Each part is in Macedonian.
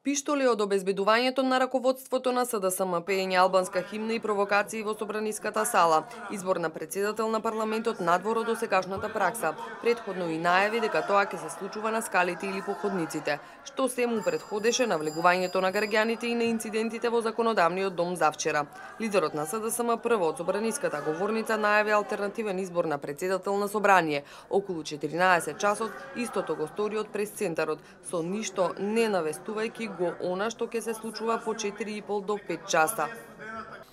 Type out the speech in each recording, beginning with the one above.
Пиштоли од обезбедувањето на раководството на СДСМ, пеење албанска химна и провокации во собраниската сала, избор на председател на парламентот надвор од досегашната пракса, претходно и најави дека тоа ќе се случува на скалите или по ходниците, што се му претходеше на влегувањето на граѓаните и на инцидентите во законодавниот дом завчера. Лидерот на СДСМ прво од собраниската говорница најави алтернативен избор на председател на собрание. Околу 14 часот истото го стори од пресцентарот, со ништо не навестувајќи го она што ќе се случува по 4,5 до 5 часа.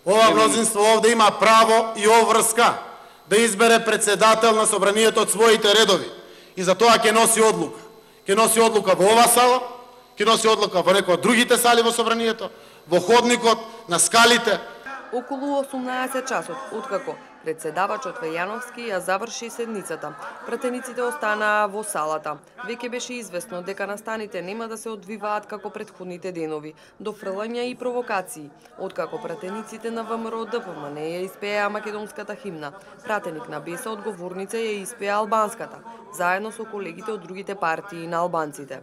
Ова мнозинство овде има право и обврска да избере председател на собранието од своите редови и за тоа ќе носи одлука. Ќе носи одлука во ова сала, ќе носи одлука во некои од другите сали во собранието, во ходникот, на скалите. Околу 18 часот, откако председавачот Вејановски ја заврши седницата, пратениците останаа во салата. Веќе беше известно дека настаните нема да се одвиваат како претходните денови, до фрлања и провокации. Откако пратениците на ВМРО ДПМН ја испеа македонската химна, пратеник на Беса од говорница ја испеа албанската, заедно со колегите од другите партии на албанците.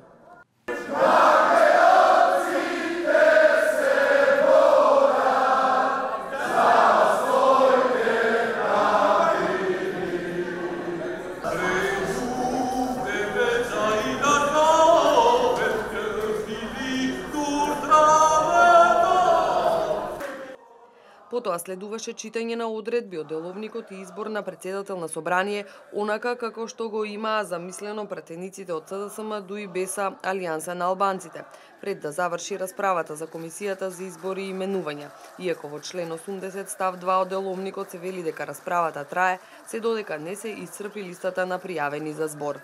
Потоа следуваше читање на одредби од деловникот и избор на председател на собрание, онака како што го имаа замислено пратениците од СДСМ, ДУИ, Беса, Алијанса на албанците, пред да заврши расправата за комисијата за избори и именувања. Иако во член 80 став 2 од деловникот се вели дека расправата трае, се додека не се исцрпи листата на пријавени за збор.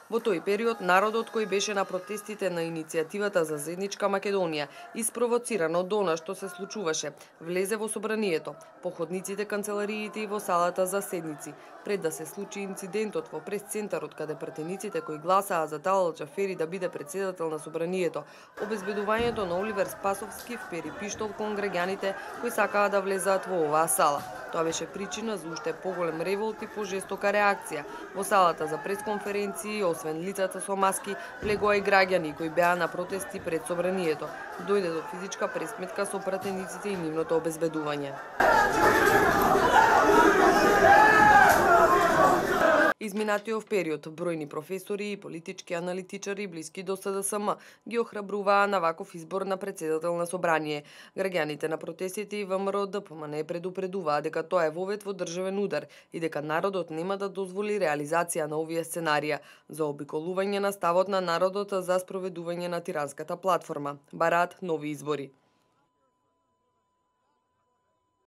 Во тој период, народот кој беше на протестите на иницијативата за заедничка Македонија, испровоциран од она што се случуваше, влезе во собранието, по ходниците, канцелариите и во салата за седници, пред да се случи инцидентот во пресцентарот каде пратениците кои гласаа за Талал Џафери да биде председател на собранието, обезбедувањето на Оливер Спасовски впери пиштол кон граѓаните кои сакаа да влезаат во оваа сала. Тоа беше причина за уште поголем револт и пожестока реакција. Во салата за пресконференции, освен лицата со маски, влегоа и граѓани кои беа на протести пред собранието. Дојде до физичка пресметка со пратениците и нивното обезбедување. Изминатиот период, бројни професори и политички аналитичари блиски до СДСМ ги охрабруваа на ваков избор на председател на собрание. Граѓаните на протестите и ВМРО ДПМН предупредуваа дека тоа е вовет во државен удар и дека народот нема да дозволи реализација на овие сценарија за обиколување на ставот на народот за спроведување на тиранската платформа. Бараат нови избори.